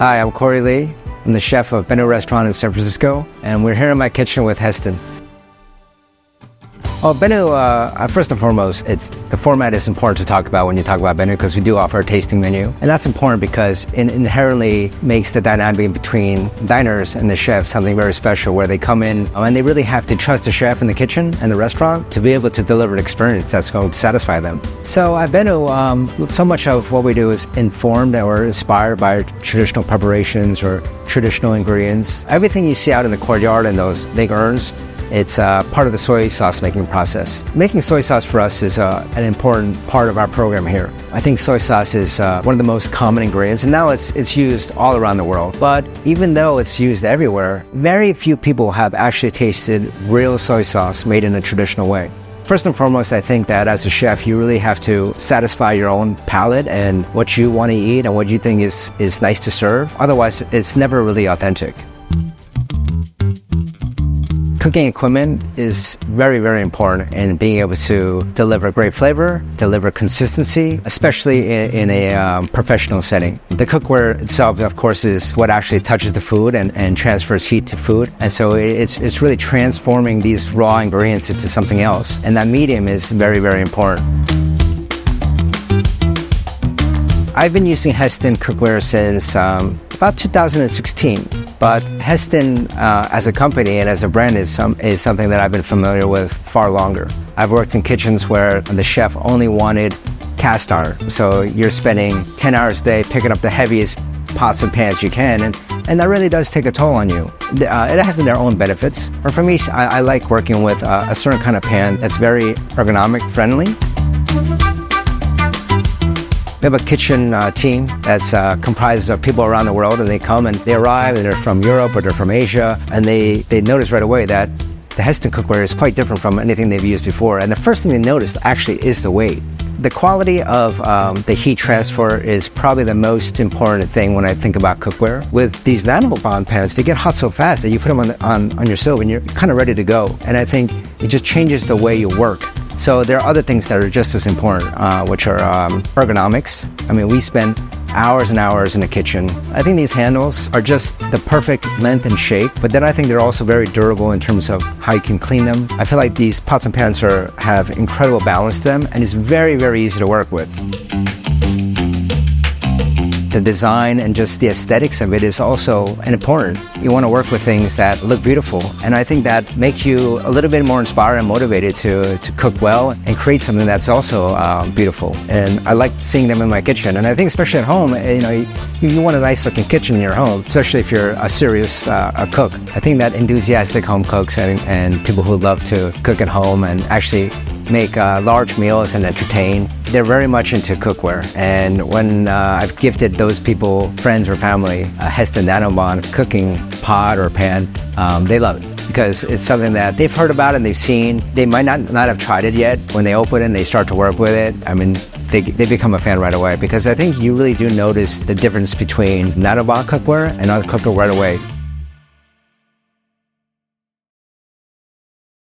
Hi, I'm Corey Lee. I'm the chef of Benu restaurant in San Francisco, and we're here in my kitchen with Hestan. Well, Benu, first and foremost, the format is important to talk about when you talk about Benu because we do offer a tasting menu. And that's important because it inherently makes the dynamic between diners and the chef something very special where they come in and they really have to trust the chef in the kitchen and the restaurant to be able to deliver an experience that's going to satisfy them. So at Benu, so much of what we do is informed or inspired by traditional preparations or traditional ingredients. Everything you see out in the courtyard in those big urns, it's part of the soy sauce making process. Making soy sauce for us is an important part of our program here. I think soy sauce is one of the most common ingredients, and now it's used all around the world. But even though it's used everywhere, very few people have actually tasted real soy sauce made in a traditional way. First and foremost, I think that as a chef, you really have to satisfy your own palate and what you want to eat and what you think is nice to serve. Otherwise, it's never really authentic. Cooking equipment is very, very important in being able to deliver great flavor, deliver consistency, especially in a professional setting. The cookware itself, of course, is what actually touches the food and transfers heat to food. And so it's really transforming these raw ingredients into something else. And that medium is very, very important. I've been using Hestan cookware since about 2016, but Hestan as a company and as a brand is something that I've been familiar with far longer. I've worked in kitchens where the chef only wanted cast iron, so you're spending 10 hours a day picking up the heaviest pots and pans you can, and that really does take a toll on you. It has their own benefits, but for me, I like working with a certain kind of pan that's very ergonomic friendly. We have a kitchen team that's comprised of people around the world, and they come and they arrive and they're from Europe or they're from Asia, and they notice right away that the Hestan cookware is quite different from anything they've used before. And the first thing they notice actually is the weight. The quality of the heat transfer is probably the most important thing when I think about cookware. With these NanoBond pans, they get hot so fast that you put them on your stove and you're kind of ready to go. And I think it just changes the way you work. So there are other things that are just as important, which are ergonomics. I mean, we spend hours and hours in the kitchen. I think these handles are just the perfect length and shape, but then I think they're also very durable in terms of how you can clean them. I feel like these pots and pans have incredible balance to them, and it's very, very easy to work with. The design and just the aesthetics of it is also important. You want to work with things that look beautiful, and I think that makes you a little bit more inspired and motivated to cook well and create something that's also beautiful. And I like seeing them in my kitchen, and I think especially at home, you want a nice looking kitchen in your home, especially if you're a serious cook. I think that enthusiastic home cooks and people who love to cook at home and actually make large meals and entertain, they're very much into cookware. And when I've gifted those people, friends or family, a Hestan NanoBond cooking pot or pan, they love it because it's something that they've heard about and they've seen. They might not have tried it yet. When they open it and they start to work with it, I mean, they become a fan right away because I think you really do notice the difference between NanoBond cookware and other cookware right away.